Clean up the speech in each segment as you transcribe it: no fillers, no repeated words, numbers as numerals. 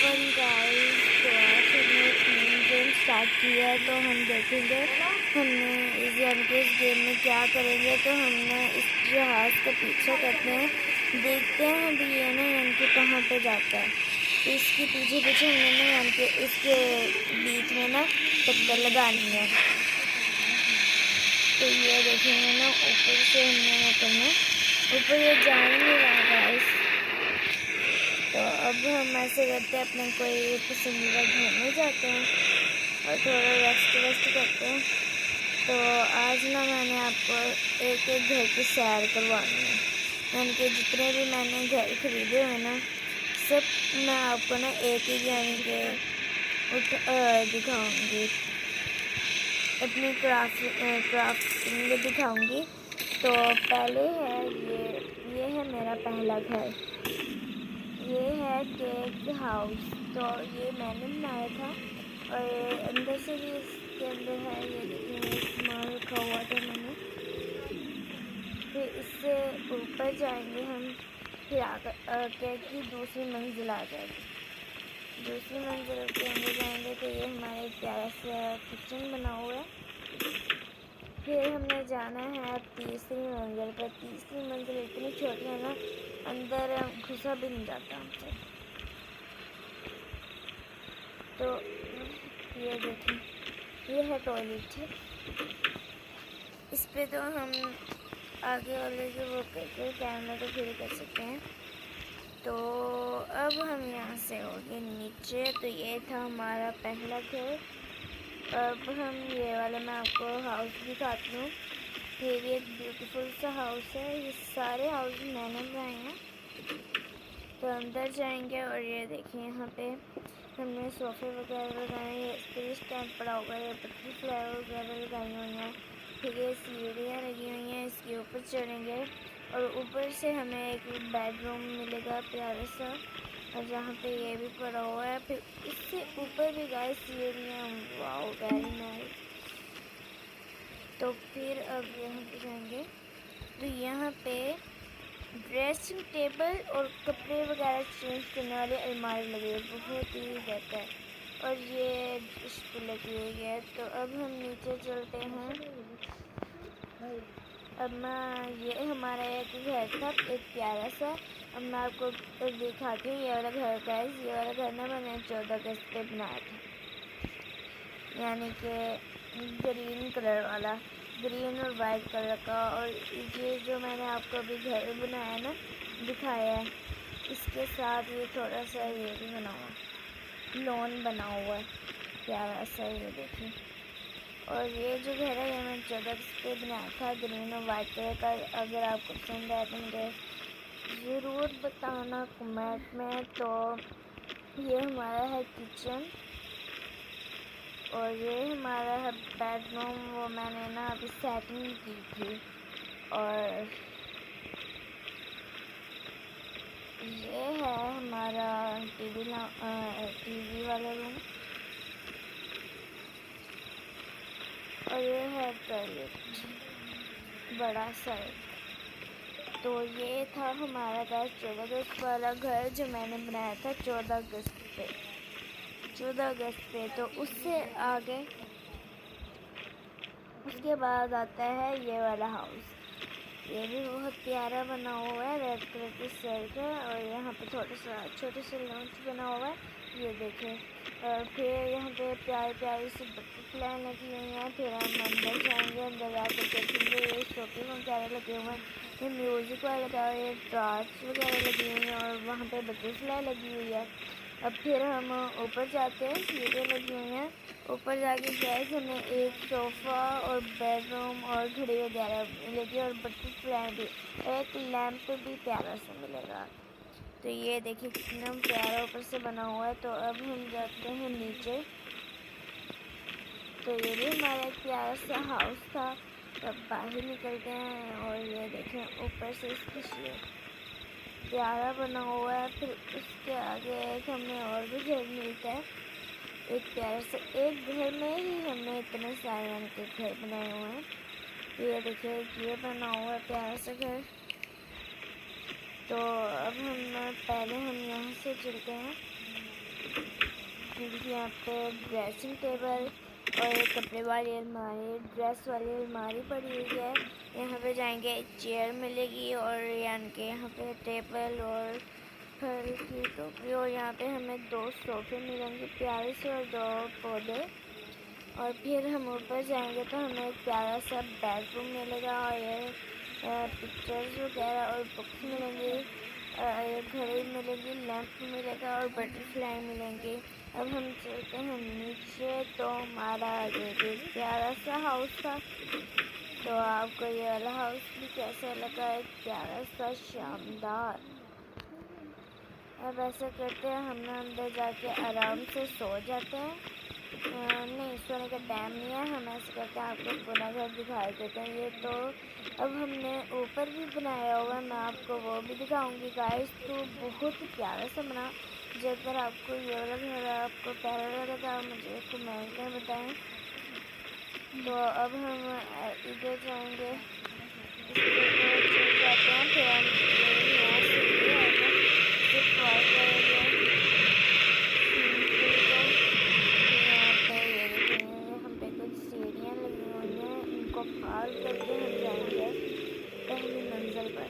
अपन guys, तो आज हमने एक न्यू गेम स्टार्ट किया है। तो हम देखेंगे हमने इस गेम में क्या करेंगे। तो हमने इस जहाज़ का पीछा करते हैं, देखते हैं अभी ये ना यानी कहाँ पे जाता है। तो इसके पीछे पीछे हमने ना यानी इसके बीच में ना टक्कर लगानी है। तो ये देखेंगे ना ऊपर से हमने करना, ऊपर ये जा ही नहीं रहा गाइस। तो अब हम ऐसे करते हैं, अपने कोई पसंदीदा घर में जाते हैं और थोड़ा रेस्ट करते हैं। तो आज ना मैंने आपको एक एक घर की सैर करवानी है, यानी कि जितने भी मैंने घर खरीदे हुए ना सब मैं आपको ना एक एक यानी कि दिखाऊंगी, अपनी क्राफ्टिंग दिखाऊंगी। तो पहले है ये है मेरा पहला घर, ये है केक हाउस। तो ये मैंने बनाया था और अंदर से भी इसके अंदर है, ये देखिए सामान रखा हुआ था मैंने। फिर इससे ऊपर जाएंगे हम, फिर आकर केक की दूसरी मंजिल आ जाएगी। दूसरी मंजिल के अंदर जाएंगे तो ये हमारा एक प्यारा सा किचन बना हुआ है। फिर हमने जाना है अब तीसरी मंजिल पर। तीसरी मंजिल इतनी छोटी है ना, अंदर घुसा भी नहीं जाता हमसे। तो ये देखें, ये है टॉयलेट। इस पे तो हम आगे वाले जो वो करके कैमरा तो फिर कर सकते हैं। तो अब हम यहाँ से हो गए नीचे। तो ये था हमारा पहला घर। अब हम ये वाला मैं आपको हाउस दिखाती हूँ। ये भी एक ब्यूटीफुल सा हाउस है। ये सारे हाउस मैंने बनाए हैं। तो अंदर जाएंगे और ये देखिए यहाँ पे हमने सोफ़े वगैरह लगाए हैं। इस पर स्टैंड पड़ा हुआ है, बटरफ्लाई वगैरह लगाई हुई हैं। फिर ये सीढ़ियाँ लगी हुई हैं, इसके ऊपर चढ़ेंगे और ऊपर से हमें एक बेडरूम मिलेगा प्यारा सा, और जहाँ पे ये भी पड़ा हुआ है। फिर इससे ऊपर भी गाइस सीढ़ियाँ, वाओ वेरी नाइस। तो फिर अब यहाँ पे जाएंगे तो यहाँ पे ड्रेसिंग टेबल और कपड़े वगैरह चेंज करने वाली अलमारी लगी है, बहुत ही बेहतर है। और ये इस पर लगी हुई है। तो अब हम नीचे चलते हैं। अब मैं ये हमारा एक घर था, एक प्यारा सा। अब मैं आपको दिखाती हूँ ये वाला घर का है। ये वाला घर ना मैंने 14 अगस्त पे बनाया था, यानी कि ग्रीन कलर वाला, ग्रीन और वाइट कलर का। और ये जो मैंने आपको अभी घर बनाया ना, दिखाया है, इसके साथ ये थोड़ा सा ये भी बना हुआ, लॉन बना हुआ है प्यारा सा, ये देखिए। और ये जो घर है ये मैंने 14 पे बनाया था, ग्रीन और वाइट कलर का। अगर आपको पसंद आए तो मुझे ज़रूर बताना कमेंट में। तो ये हमारा है किचन और ये हमारा है बेडरूम। वो मैंने ना अभी सेटिंग की थी। और ये है हमारा टीवी वाला रूम। और ये है टॉयलेट बड़ा सा। तो ये था हमारा 14 अगस्त वाला घर जो मैंने बनाया था 14 अगस्त पे। तो उससे आगे उसके बाद आता है ये वाला हाउस। ये भी बहुत प्यारा बना हुआ है, रेड कलर की सड़क है और यहाँ पे छोटे से लॉन्च बना हुआ है, ये देखें। और फिर यहाँ पे प्यारी सी बटरफ्लाई लगी हुई हैं। फिर हम अंदर जाएंगे, अंदर जाकर देखेंगे ये शोपीस वगैरह लगे हुए हैं, ये म्यूज़िक वाला लगा हुआ है, टॉर्च वगैरह लगी हुई हैं और वहाँ पे बटरफ्लाई लगी हुई है। अब फिर हम ऊपर जाते हैं, सीढ़ियाँ लगी हुई हैं। ऊपर जाके गैस हमें एक सोफ़ा और बेडरूम और घड़ी वगैरह मिलेगी और बटरफ्लाई भी, एक लैंप भी प्यारा सा मिलेगा। तो ये देखिए कितना प्यारा ऊपर से बना हुआ है। तो अब हम जाते हैं नीचे। तो ये भी हमारा एक प्यारा सा हाउस था। तो अब बाहर निकलते हैं और ये देखें ऊपर से इसकी शेप प्यारा बना हुआ है। फिर उसके आगे एक हमें और भी घर मिलता है, एक प्यारा सा। एक घर में ही हमने इतने सारे यानी के घर बनाए हुए हैं। ये देखिए ये बना हुआ है प्यारा सा घर। तो अब पहले हम यहाँ से चलते हैं। क्योंकि यहाँ पे ड्रेसिंग टेबल और एक कपड़े वाली अलमारी, ड्रेस वाली अलमारी पड़ी हुई है। यहाँ पे जाएंगे चेयर मिलेगी और यानी कि यहाँ पे टेबल और फल की टोकरी, और यहाँ पे हमें 2 सोफ़े मिलेंगे प्यारे से और 2 पौधे। और फिर हम ऊपर जाएंगे तो हमें एक प्यारा सा बेडरूम मिलेगा और ये पिक्चर्स वगैरह और बुक्स मिलेंगी, एक घड़ी मिलेगी, लैंप मिलेगा और बटरफ्लाई मिलेंगे। अब हम चलते हैं नीचे, तो हमारा ये भी प्यारा सा हाउस था। तो आपको ये वाला हाउस भी कैसा लगा? एक प्यारा सा शानदार। अब ऐसा करते हैं, हम ना अंदर जाके आराम से सो जाते हैं। नहीं, सोने का टाइम नहीं है। हम ऐसे करते हैं, आपको पूरा घर दिखाई देते हैं। ये तो अब हमने ऊपर भी बनाया हुआ, मैं आपको वो भी दिखाऊंगी गाइस। तो बहुत ही प्यारा सा बना। अगर आपको ये वाला घर आपको प्यारा लगा तो मुझे कमेंट में बताएं। तो अब हम इधर जाएंगे, चल जाते हैं, फिर हम यहाँ से सीढ़ियाँ लगी हुई हैं, इनको पार करके हम जाएंगे पहली मंजिल पर।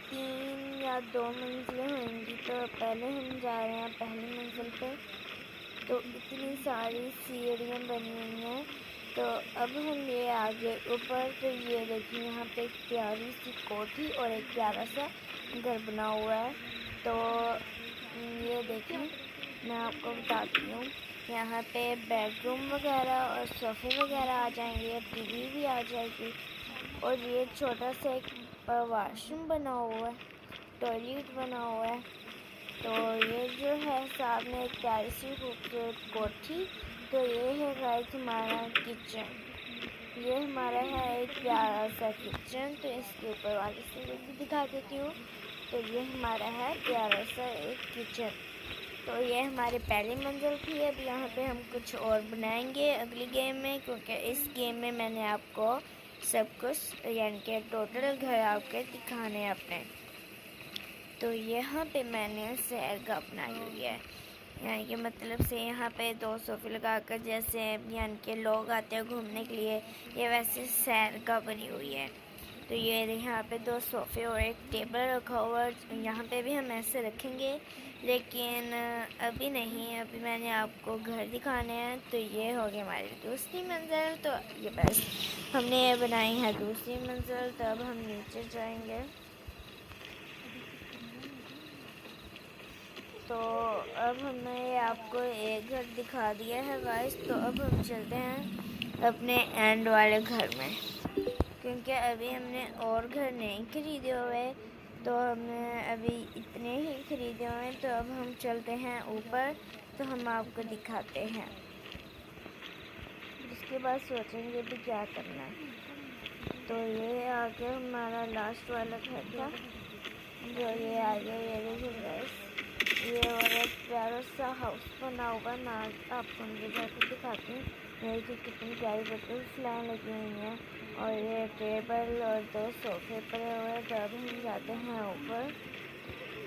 3 या 2 मंजिलें होंगी, तो पहले हम जा रहे हैं पहली मंजिल पे। तो इतनी सारी सीढ़ियाँ बनी हुई हैं। तो अब हम ये आगे ऊपर, तो ये देखिए यहाँ पे एक प्यारी सी कोठी और एक प्यारा सा घर बना हुआ है। तो ये देखिए, मैं आपको बताती हूँ, यहाँ पे बेडरूम वगैरह और सोफ़े वगैरह आ जाएंगे, टीवी भी आ जाएगी, और ये छोटा सा एक वॉशरूम बना हुआ है, टॉयलेट बना हुआ है। तो ये जो है सामने एक प्यारी सी खूबसूरत कोठी। तो ये है गाइस हमारा किचन। ये हमारा है एक प्यारा सा किचन। तो इसके ऊपर वाली सीढ़ी भी दिखा देती हूँ। तो ये हमारा है प्यारा सा एक किचन। तो ये हमारी पहली मंजिल थी। अब यहाँ पे हम कुछ और बनाएंगे अगली गेम में, क्योंकि इस गेम में मैंने आपको सब कुछ यानी कि टोटल घर आपके दिखाने हैं अपने। तो यहाँ पे मैंने सैरगाह बनाई हुई है, यानी कि मतलब से यहाँ पे 2 सोफ़े लगाकर, जैसे यानी कि लोग आते हैं घूमने के लिए, ये वैसे सैरगाह बनी हुई है। तो ये यहाँ पे 2 सोफ़े और एक टेबल रखा हुआ है। यहाँ पे भी हम ऐसे रखेंगे, लेकिन अभी नहीं, अभी मैंने आपको घर दिखाने हैं। तो ये हो गई हमारी दूसरी मंजिल। तो ये बस हमने ये बनाई है दूसरी मंजिल। तो अब हम नीचे जाएंगे। तो अब हमने आपको एक घर दिखा दिया है गाइस। तो अब हम चलते हैं अपने एंड वाले घर में, क्योंकि अभी हमने और घर नहीं खरीदे हुए। तो हमने अभी इतने ही खरीदे हुए। तो अब हम चलते हैं ऊपर, तो हम आपको दिखाते हैं। उसके बाद सोचेंगे भी क्या करना है। तो ये आगे हमारा लास्ट वाला घर था, जो ये आगे ये देखिए गाइस, ये और एक प्यारा सा हाउस बना हुआ। मैं आपको अंदर जाकर दिखाती हूँ। मेरी कितनी प्यारी बटरफ्लाई लगी हुई हैं, और ये टेबल और 2 सोफ़े पड़े हुए हैं। तो अब हम जाते हैं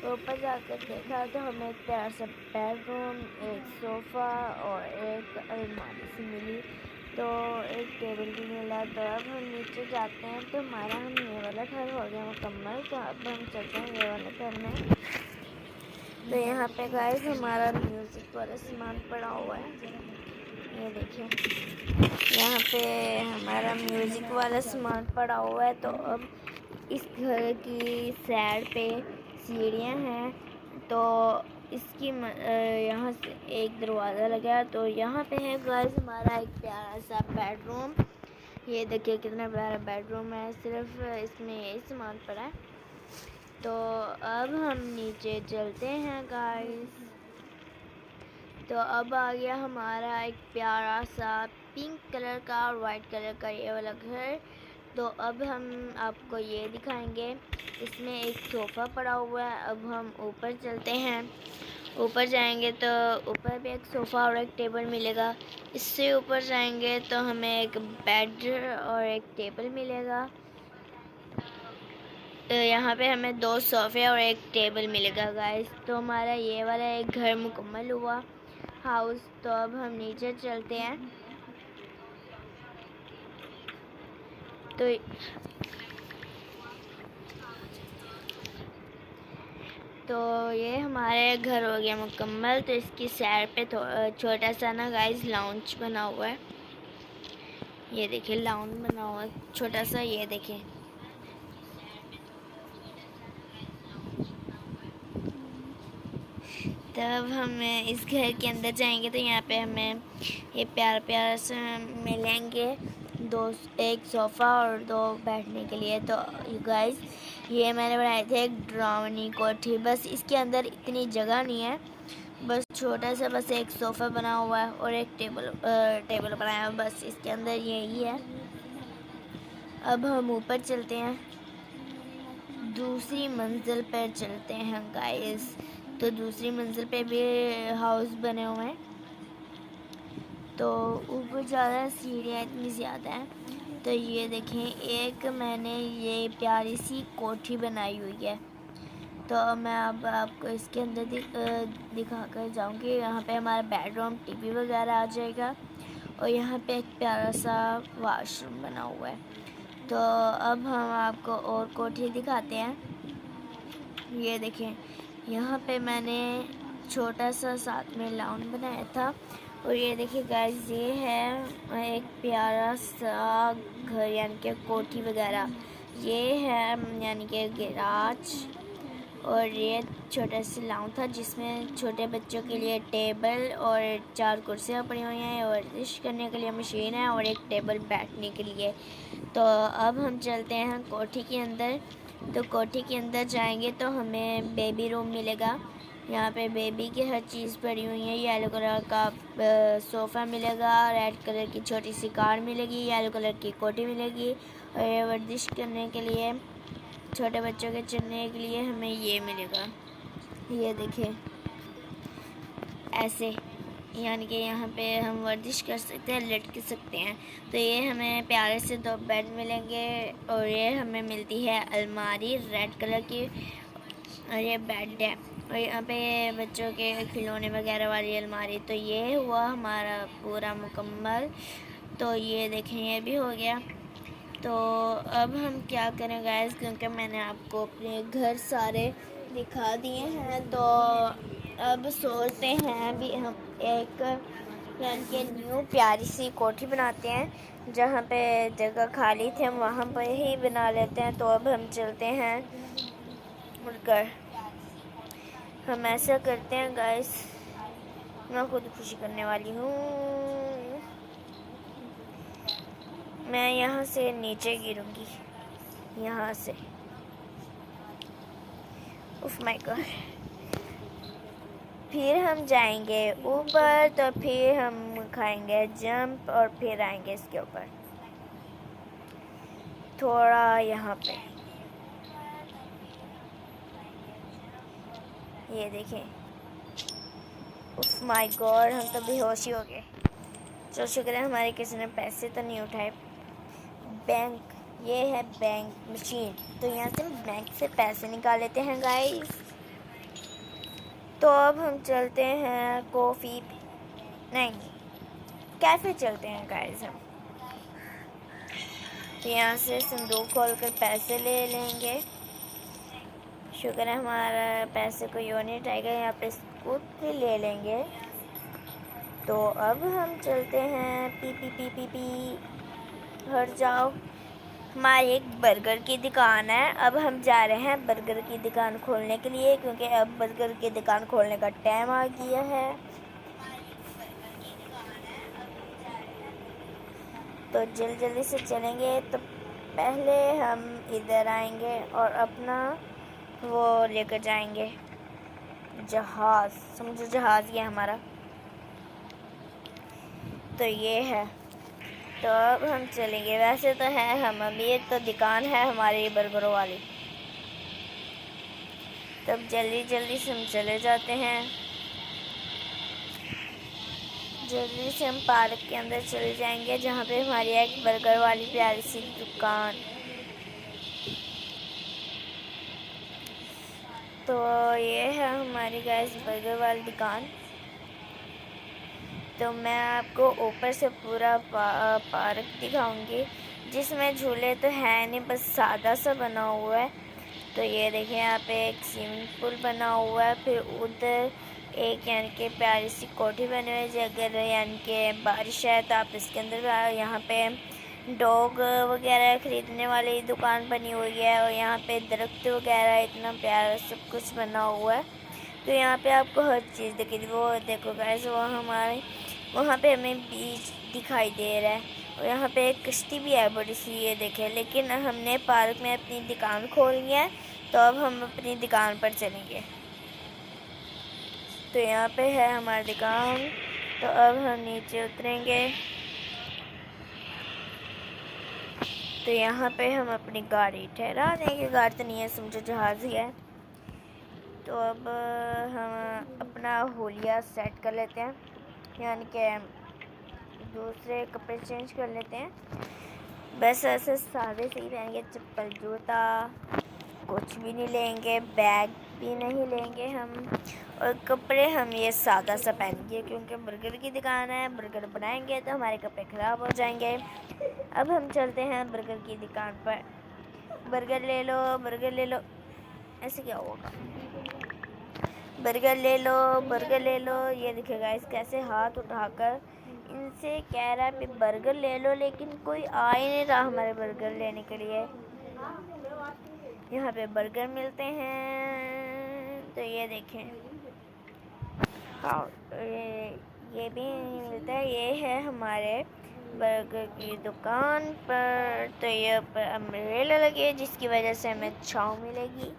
ऊपर जाकर देखा तो हमें एक प्यारा सा बेडरूम, एक सोफ़ा और एक अलमारी सी मिली। तो एक टेबल भी मिला। तो अब हम नीचे जाते हैं, तो हमारा ये वाला घर हो गया मुकम्मल। तो अब हम चलते हैं ये वाले घर में। तो यहाँ पे गाइस हमारा म्यूज़िक वाला सामान पड़ा हुआ है, ये देखिए यहाँ पे हमारा म्यूज़िक वाला सामान पड़ा हुआ है। तो अब इस घर की साइड पे सीढ़ियाँ हैं, तो इसकी यहाँ से एक दरवाज़ा लगा है। तो यहाँ पे है गाइस हमारा एक प्यारा सा बेडरूम। ये देखिए कितना प्यारा बेडरूम है, सिर्फ इसमें यही सामान पड़ा है। तो अब हम नीचे चलते हैं गाइस। तो अब आ गया हमारा एक प्यारा सा पिंक कलर का और वाइट कलर का ये वाला घर। तो अब हम आपको ये दिखाएंगे। इसमें एक सोफ़ा पड़ा हुआ है। अब हम ऊपर चलते हैं। ऊपर जाएंगे तो ऊपर भी एक सोफ़ा और एक टेबल मिलेगा। इससे ऊपर जाएंगे तो हमें एक बेड और एक टेबल मिलेगा। यहाँ पे हमें 2 सोफ़े और एक टेबल मिलेगा गाइस। तो हमारा ये वाला एक घर मुकम्मल हुआ हाउस। तो अब हम नीचे चलते हैं। तो ये हमारे घर हो गया मुकम्मल। तो इसकी साइड पे छोटा सा ना गाइस लाउंज बना हुआ है। ये देखिए लाउंज बना हुआ है छोटा सा, ये देखें। तब हम इस घर के अंदर जाएंगे तो यहाँ पे हमें ये प्यारा प्यारा से मिलेंगे एक सोफ़ा और 2 बैठने के लिए। तो गाइस ये मैंने बनाए थे एक ड्रावनी कोठी। बस इसके अंदर इतनी जगह नहीं है, बस छोटा सा बस एक सोफ़ा बना हुआ है और एक टेबल बनाया है, बस इसके अंदर यही है। अब हम ऊपर चलते हैं, दूसरी मंजिल पर चलते हैं गाइस। तो दूसरी मंजिल पे भी हाउस बने हुए हैं। तो ऊपर ज़्यादा सीढ़ियाँ इतनी ज़्यादा हैं। तो ये देखें, एक मैंने ये प्यारी सी कोठी बनाई हुई है। तो मैं अब आपको इसके अंदर दिखा कर जाऊँगी। यहाँ पे हमारा बेडरूम, टीवी वगैरह आ जाएगा और यहाँ पे एक प्यारा सा वॉशरूम बना हुआ है। तो अब हम आपको और कोठी दिखाते हैं। ये देखें, यहाँ पे मैंने छोटा सा साथ में लाउंज बनाया था। और ये देखिए गाइस, ये है एक प्यारा सा घर यानी कि कोठी वगैरह। ये है यानी कि गैराज। और ये छोटा सा लाउंज था जिसमें छोटे बच्चों के लिए टेबल और 4 कुर्सियाँ पड़ी हुई हैं और वर्जिश करने के लिए मशीन है और एक टेबल बैठने के लिए। तो अब हम चलते हैं कोठी के अंदर। तो कोठी के अंदर जाएंगे तो हमें बेबी रूम मिलेगा। यहाँ पे बेबी की हर चीज़ पड़ी हुई है। येलो कलर का सोफ़ा मिलेगा, रेड कलर की छोटी सी कार मिलेगी, येलो कलर की कोठी मिलेगी और ये वर्जिश करने के लिए छोटे बच्चों के चलने के लिए हमें ये मिलेगा। ये देखिए ऐसे, यानी कि यहाँ पे हम वर्जिश कर सकते हैं, लटक सकते हैं। तो ये हमें प्यारे से 2 बेड मिलेंगे और ये हमें मिलती है अलमारी रेड कलर की और ये बेड है और यहाँ पे बच्चों के खिलौने वगैरह वाली अलमारी। तो ये हुआ हमारा पूरा मुकम्मल। तो ये देखें, ये भी हो गया। तो अब हम क्या करें गाइस, क्योंकि मैंने आपको अपने घर सारे दिखा दिए हैं। तो अब सोचते हैं भी हम एक यानी कि न्यू प्यारी सी कोठी बनाते हैं। जहाँ पे जगह खाली थी हम वहाँ पर ही बना लेते हैं। तो अब हम चलते हैं मुड़कर, हम ऐसा करते हैं गाइस। मैं खुद खुशी करने वाली हूँ। मैं यहाँ से नीचे गिरूँगी, यहाँ से। उफ माय गॉड। फिर हम जाएंगे ऊपर, तो फिर हम खाएंगे जंप और फिर आएंगे इसके ऊपर थोड़ा यहाँ पे। ये देखें, उफ माय गॉड, हम तो बेहोश ही हो गए। चलो शुक्र है हमारे किसी ने पैसे तो नहीं उठाए। बैंक, ये है बैंक मशीन। तो यहाँ से हम बैंक से पैसे निकाल लेते हैं गाइस। तो अब हम चलते हैं कॉफ़ी, नहीं कैफ़े चलते हैं गाइस हम। तो यहाँ से संदूक खोल कर पैसे ले लेंगे। शुक्र है हमारा पैसे को यो नहीं उठाएगा। यहाँ पे स्कूटी ले लेंगे। तो अब हम चलते हैं P P P P P हट जाओ। हमारी एक बर्गर की दुकान है। अब हम जा रहे हैं बर्गर की दुकान खोलने के लिए, क्योंकि अब बर्गर की दुकान खोलने का टाइम आ गया है। तो जल्दी से चलेंगे। तो पहले हम इधर आएंगे और अपना वो लेकर जाएंगे जहाज़। समझो जहाज़ ये हमारा। तो ये है। तो अब हम चलेंगे। वैसे तो है हम अमीर, तो दुकान है हमारी बर्गरों वाली। तब जल्दी से हम चले जाते हैं। जल्दी से हम पार्क के अंदर चले जाएंगे, जहाँ पे हमारी एक बर्गर वाली प्यारी सी दुकान। तो ये है हमारी गाइस बर्गर वाली दुकान। तो मैं आपको ऊपर से पूरा पार्क दिखाऊंगी, जिसमें झूले तो है नहीं, बस सादा सा बना हुआ है। तो ये देखिए यहाँ पे एक स्विमिंग पूल बना हुआ है, फिर उधर एक यानी कि प्यारी सी कोठी बनी हुई है, अगर यानी कि बारिश है तो आप इसके अंदर यहाँ पे डॉग वगैरह ख़रीदने वाली दुकान बनी हुई है, और यहाँ पे दरख्त वगैरह इतना प्यारा सब कुछ बना हुआ है। तो यहाँ पे आपको हर चीज़ दिखेगी। वो देखो गाइस, वो हमारे वहाँ पे हमें बीच दिखाई दे रहा है, और यहाँ पे एक कश्ती भी है बड़ी सी, ये देखें। लेकिन हमने पार्क में अपनी दुकान खोल ली है, तो अब हम अपनी दुकान पर चलेंगे। तो यहाँ पे है हमारी दुकान। तो अब हम नीचे उतरेंगे। तो यहाँ पे हम अपनी गाड़ी ठहरा देंगे। गाड़ी तो नहीं है, समझो जहाज़ ही है। तो अब हम अपना होलिया सेट कर लेते हैं, यानी कि दूसरे कपड़े चेंज कर लेते हैं। बस ऐसे सादे से ही रहेंगे, चप्पल जूता कुछ भी नहीं लेंगे, बैग भी नहीं लेंगे हम, और कपड़े हम ये सादा सा पहनेंगे, क्योंकि बर्गर की दुकान है। बर्गर बनाएंगे तो हमारे कपड़े ख़राब हो जाएंगे। अब हम चलते हैं बर्गर की दुकान पर। बर्गर ले लो, बर्गर ले लो, ऐसे क्या होगा? बर्गर ले लो, बर्गर ले लो। ये दिखेगा इस कैसे हाथ उठाकर इनसे कह रहा है कि बर्गर ले लो, लेकिन कोई आ ही नहीं रहा हमारे बर्गर लेने के लिए। यहाँ पे बर्गर मिलते हैं, तो ये देखें। हाँ, ये भी मिलता है। ये है हमारे बर्गर की दुकान पर। तो ये पर अम्ब्रेला लगी है, जिसकी वजह से हमें छाँव मिलेगी।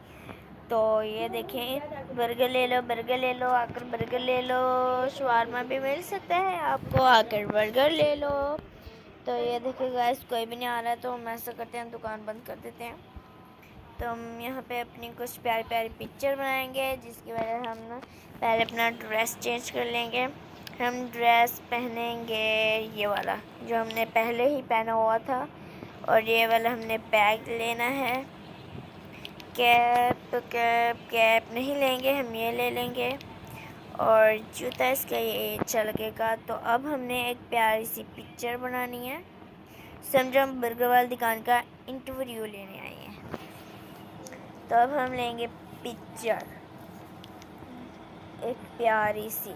तो ये देखें, बर्गर ले लो, बर्गर ले लो, आकर बर्गर ले लो। शवारमा भी मिल सकता है आपको, आकर बर्गर ले लो। तो ये देखिए गाइस, कोई भी नहीं आ रहा है, तो हम ऐसा करते हैं, दुकान बंद कर देते हैं। तो हम यहाँ पे अपनी कुछ प्यारी प्यारी पिक्चर बनाएंगे, जिसकी वजह से हम पहले अपना ड्रेस चेंज कर लेंगे। हम ड्रेस पहनेंगे ये वाला जो हमने पहले ही पहना हुआ था, और ये वाला हमने बैग लेना है। कैप नहीं लेंगे, हम ये ले लेंगे, और जूता इसका ये अच्छा लगेगा। तो अब हमने एक प्यारी सी पिक्चर बनानी है, समझो हम बर्गर वाली दुकान का इंटरव्यू लेने आए हैं। तो अब हम लेंगे पिक्चर एक प्यारी सी,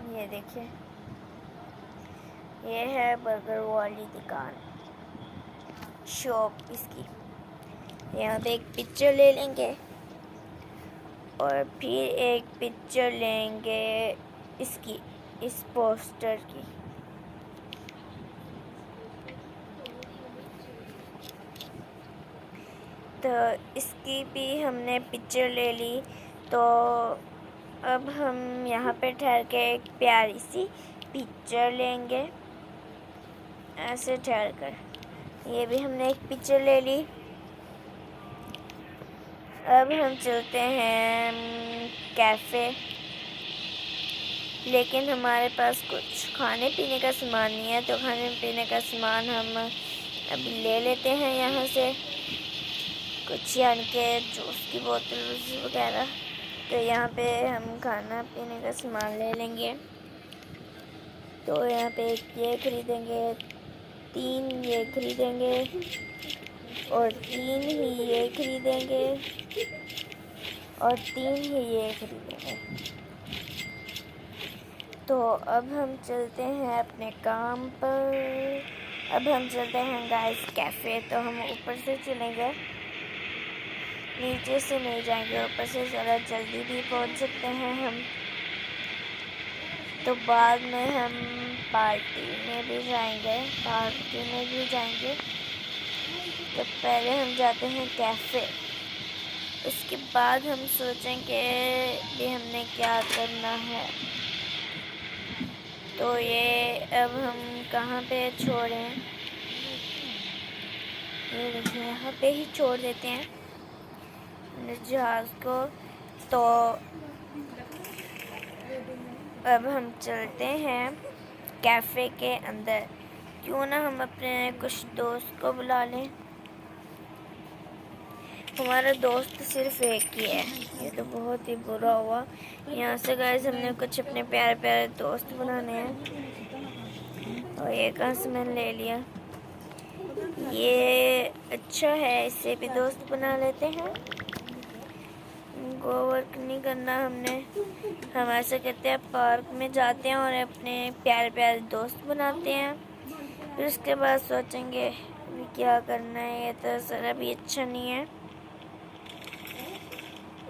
ये देखिए, ये है बर्गर वाली दुकान, शॉप इसकी। यहाँ पे एक पिक्चर ले लेंगे, और फिर एक पिक्चर लेंगे इसकी, इस पोस्टर की। तो इसकी भी हमने पिक्चर ले ली। तो अब हम यहाँ पे ठहर के एक प्यारी सी पिक्चर लेंगे, ऐसे ठहर कर। ये भी हमने एक पिक्चर ले ली। अब हम चलते हैं कैफ़े, लेकिन हमारे पास कुछ खाने पीने का सामान नहीं है, तो खाने पीने का सामान हम अभी ले लेते हैं यहाँ से, कुछ यानी कि जूस की बोतल वगैरह। तो यहाँ पे हम खाना पीने का सामान ले लेंगे। तो यहाँ पे एक ये खरीदेंगे, 3 ये खरीदेंगे, और 3 ही ये खरीदेंगे, और 3 ही ये खरीदेंगे। तो अब हम चलते हैं अपने काम पर। अब हम चलते हैं गाइस कैफ़े। तो हम ऊपर से चलेंगे, नीचे से नहीं जाएंगे, ऊपर से ज़रा जल्दी भी पहुंच सकते हैं हम। तो बाद में हम पार्टी में भी जाएंगे, तो पहले हम जाते हैं कैफ़े, उसके बाद हम सोचेंगे कि हमने क्या करना है। तो ये अब हम कहाँ पे छोड़ें, ये देखिए यहाँ पे ही छोड़ देते हैं जहाज़ को। तो अब हम चलते हैं कैफ़े के अंदर। क्यों ना हम अपने कुछ दोस्त को बुला लें। हमारा दोस्त सिर्फ एक ही है। ये तो बहुत ही बुरा हुआ। यहाँ से गाइस हमने कुछ अपने प्यारे प्यारे दोस्त बनाने हैं और ये कहाँ से मैंने ले लिया। ये अच्छा है, इससे भी दोस्त बना लेते हैं। गो वर्क नहीं करना हमने। हम ऐसा करते हैं, पार्क में जाते हैं और अपने प्यारे प्यारे दोस्त बनाते हैं। फिर उसके बाद सोचेंगे अभी क्या करना है। ये तो ज़रा भी अच्छा नहीं है।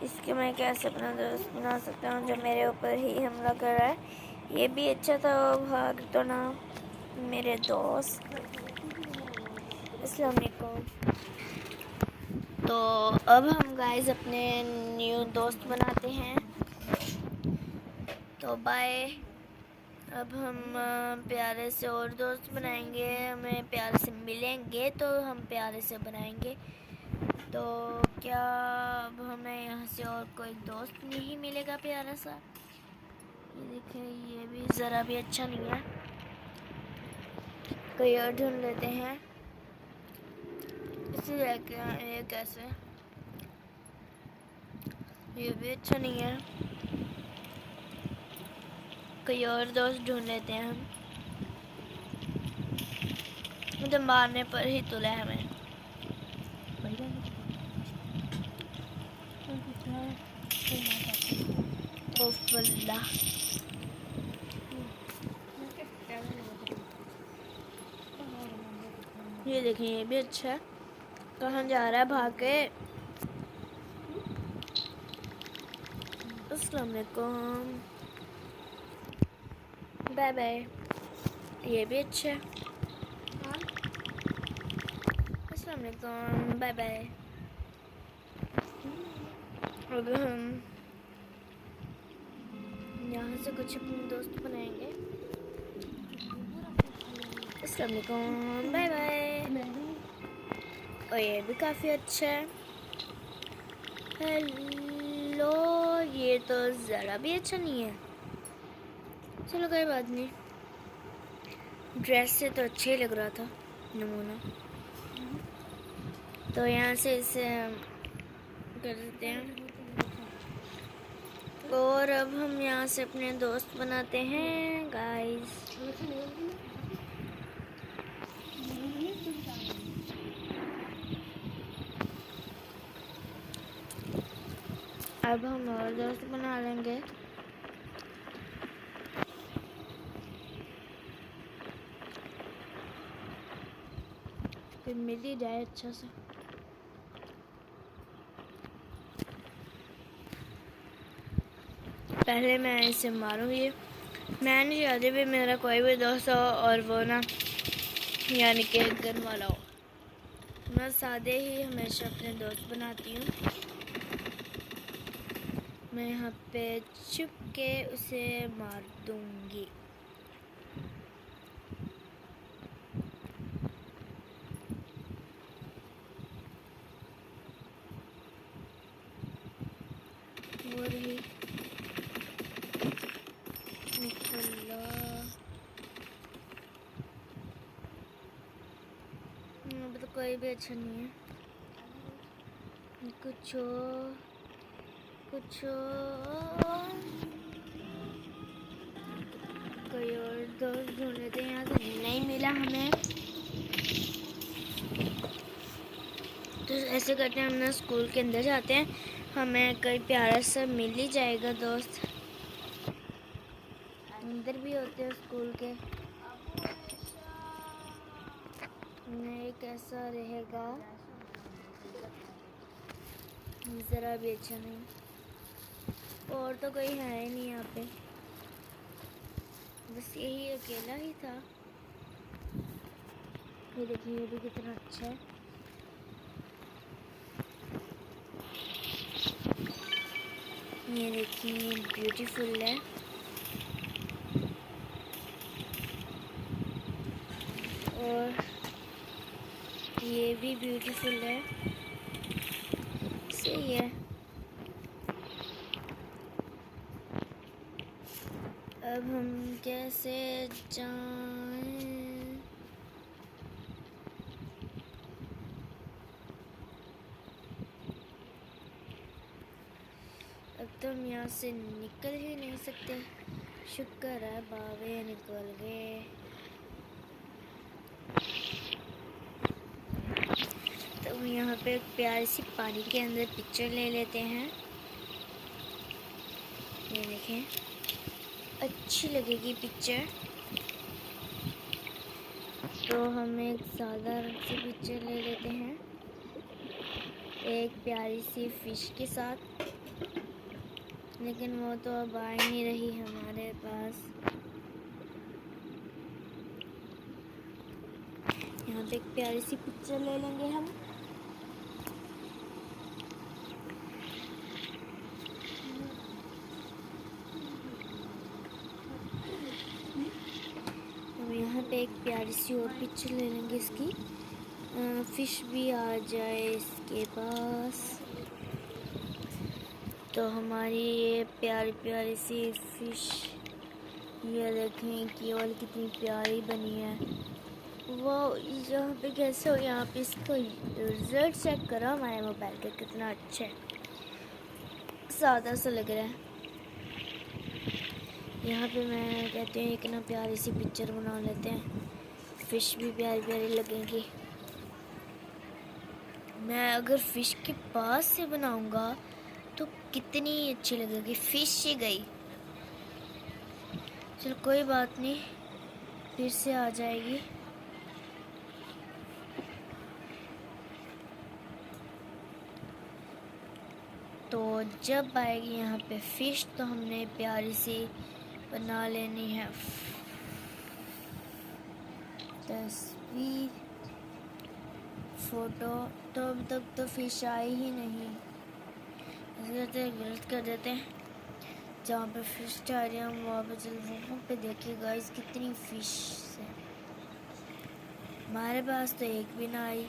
इसके मैं कैसे अपना दोस्त बना सकता हूँ जो मेरे ऊपर ही हमला कर रहा है। ये भी अच्छा था, भाग तो ना मेरे दोस्त। अस्सलाम वालेकुम। तो अब हम गाइस अपने न्यू दोस्त बनाते हैं। तो बाय। अब हम प्यारे से और दोस्त बनाएंगे। हमें प्यारे से मिलेंगे तो हम प्यारे से बनाएंगे। तो क्या अब हमें यहाँ से और कोई दोस्त नहीं मिलेगा प्यारा सा? ये देखिए, ये भी ज़रा भी अच्छा नहीं है। कोई और ढूंढ लेते हैं। इसे ये कैसे? ये भी अच्छा नहीं है। कोई और दोस्त ढूंढ लेते हैं हम। मुझे मारने पर ही तुला है हमें। ओफ अल्लाह। ये देखिए, ये भी अच्छा है। कहाँ जा रहा है भाग के? अस्सलाम वालेकुम, बाय बाय। ये भी अच्छा है। अस्सलाम वालेकुम, बाय बाय। अब हम यहाँ से कुछ अपने दोस्त बनाएंगे। अस्सलाम वालेकुम, बाय बाय। और ये भी काफ़ी अच्छा है। हेलो, ये तो ज़रा भी अच्छा नहीं है। चलो कोई बात नहीं, ड्रेस से तो अच्छा ही लग रहा था नमूना। तो यहाँ से इसे कर देते हैं। और अब हम यहाँ से अपने दोस्त बनाते हैं गाइस। अब हम और दोस्त बना लेंगे। फिर मिल ही जाए अच्छा सा। पहले मैं इसे मारूंगी। मैं नहीं चाहती भी मेरा कोई भी दोस्त हो और वो ना यानी कि गन वाला हो। मैं सादे ही हमेशा अपने दोस्त बनाती हूँ। मैं यहाँ पे छुप के उसे मार दूंगी। वो रही अब तो कोई भी अच्छा नहीं है। कुछ कोई और दोस्त ढूंढ लेते हैं। यहाँ से नहीं मिला हमें तो ऐसे करते हैं, हम ना स्कूल के अंदर जाते हैं। हमें कोई प्यारा सा मिल ही जाएगा दोस्त। अंदर भी होते हैं स्कूल के। नहीं, कैसा रहेगा? ज़रा भी अच्छा नहीं। और तो कोई है ही नहीं यहाँ पे, बस यही अकेला ही था। ये देखिए, ये भी कितना अच्छा है। ये देखिए, ब्यूटीफुल है। और ये भी ब्यूटीफुल है। सही है। अब हम कैसे जाएं? तो हम यहाँ से निकल ही नहीं सकते। शुक्र है बावे निकल गए। तो यहाँ पे एक प्यारी सी पानी के अंदर पिक्चर ले लेते हैं। ये देखें, अच्छी लगेगी पिक्चर। तो हम एक साधारण सी पिक्चर ले लेते हैं एक प्यारी सी फिश के साथ, लेकिन वो तो अब आ ही नहीं रही हमारे पास। यहाँ पे एक प्यारी सी पिक्चर ले लेंगे हम। हम यहाँ पे एक प्यारी सी और पिक्चर ले लेंगे इसकी। फिश भी आ जाए इसके पास। तो हमारी ये प्यारी प्यारी सी फिश, ये देखें केवल कितनी प्यारी बनी है। वो यहाँ पे कैसे हो, यहाँ पे इसको रिजल्ट चेक करो हमारे मोबाइल का, कितना अच्छा है, सादा सा लग रहा है। यहाँ पे मैं कहती हूँ एक ना प्यारी सी पिक्चर बना लेते हैं, फिश भी प्यारी प्यारी लगेंगी। मैं अगर फिश के पास से बनाऊंगा तो कितनी अच्छी लगेगी। फिश ही गई, चल कोई बात नहीं, फिर से आ जाएगी। तो जब आएगी यहाँ पे फिश तो हमने प्यारी सी बना लेनी है तस्वीर, फोटो। तो अब तक तो फिश आई ही नहीं, गलत कर देते हैं। जहाँ पे फिश आ रही है हम वहाँ पे वहाँ पे देखिएगा इस कितनी फिश है। हमारे पास तो एक भी ना आई,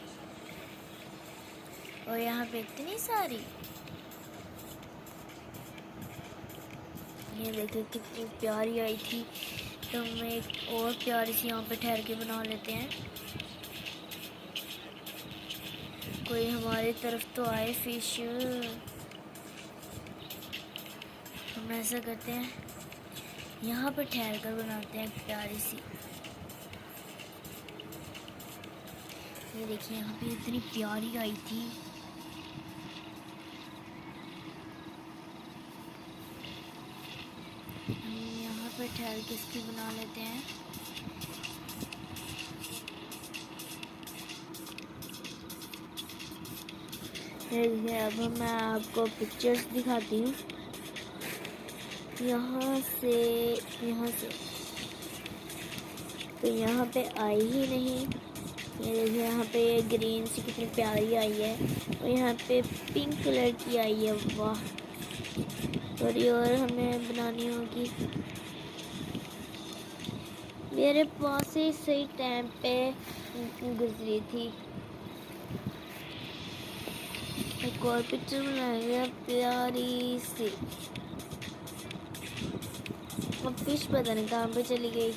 और यहाँ पे इतनी सारी। ये देखिए कितनी प्यारी आई थी। तो हम एक और प्यारी सी यहाँ पे ठहर के बना लेते हैं। कोई हमारी तरफ तो आए फिश। हम ऐसा करते हैं, यहाँ पे ठहर कर बनाते हैं प्यारी सी। ये देखिए यहाँ पे इतनी प्यारी आई थी। यहाँ पे ठहर के इसकी बना लेते हैं। देखिए अब मैं आपको पिक्चर्स दिखाती हूँ। यहाँ से तो यहाँ पे आई ही नहीं। ये देखिए यहाँ पे ग्रीन सी कितनी प्यारी आई है, और यहाँ पे पिंक कलर की आई है। वाह, थोड़ी और हमें बनानी होगी। मेरे पास ही सही टाइम पे गुजरी थी। एक और पिक्चर बनाएंगे प्यारी सी। अब फिश पता नहीं कहाँ पे चली गई।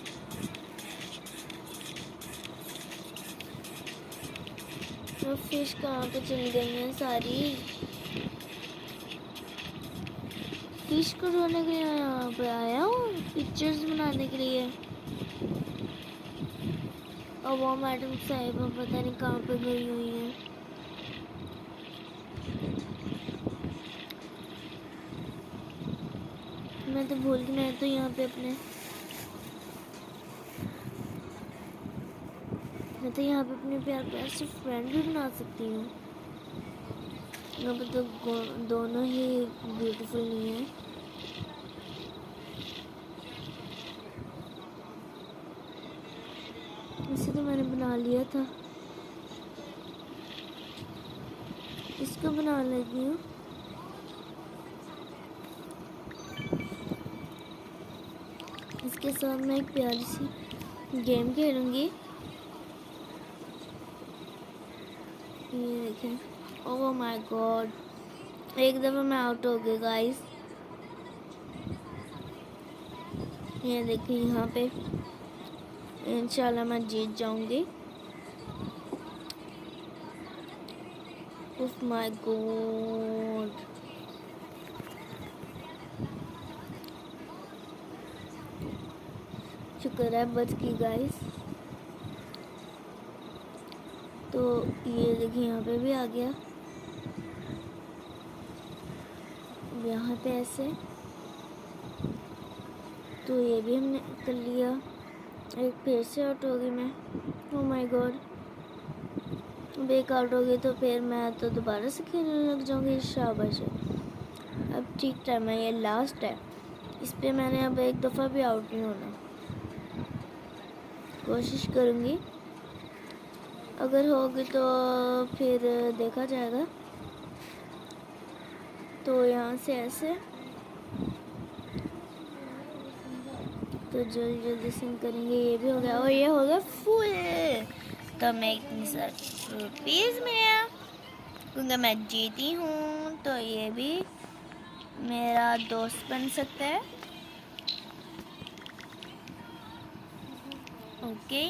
अब फिश कहाँ पे चली गई हैं सारी। फिश को ढूंढने के लिए मैं यहाँ पे आया हूँ, पिक्चर्स बनाने के लिए। और वो मैडम साहिबा पता नहीं कहाँ पे गई हुई हैं। मैं तो भूल गई। मैं तो यहाँ पे अपने प्यार प्यार से फ्रेंड भी बना सकती हूँ। यहाँ पे तो दोनों ही ब्यूटीफुल नहीं है। इसे तो मैंने बना लिया था, इसको बना लेती हूँ। इसके साथ मैं एक प्यारी सी गेम खेलूँगी। ये देखें, ओह माय गॉड, एक दफ़ा मैं आउट हो गई गाइस। ये देखिए यहाँ पे इंशाल्लाह मैं जीत जाऊंगी। ओह माय गॉड, शुक्र है बच गई गाइस। तो ये देखिए यहाँ पे भी आ गया, यहाँ पे ऐसे, तो ये भी हमने कर लिया। एक फिर से आउट हो गई मैं। Oh my god, break out हो गई तो फिर मैं तो दोबारा से खेलने लग जाऊंगी। शाबाश, अब ठीक टाइम है, ये लास्ट है, इस पे मैंने अब एक दफ़ा भी आउट नहीं होना। कोशिश करूंगी, अगर होगी तो फिर देखा जाएगा। तो यहाँ से ऐसे, तो जल्दी जल्दी सिंग करेंगे। ये भी हो गया और ये हो गया फुल। तो मैं इतनी सारी रुपीज़ में, क्योंकि मैं जीती हूँ तो ये भी मेरा दोस्त बन सकता है। ओके,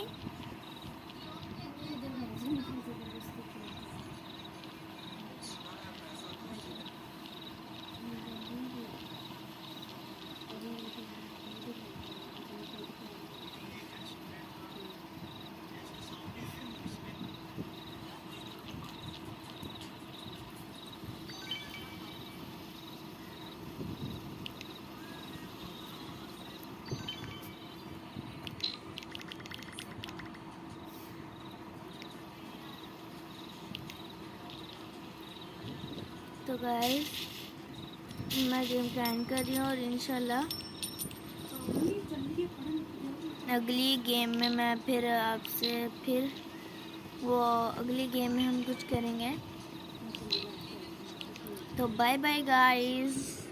तो गाइस मैं गेम प्लान कर रही हूँ और इंशाल्लाह अगली गेम में मैं फिर आपसे फिर वो अगली गेम में हम कुछ करेंगे। तो बाय बाय गाइस।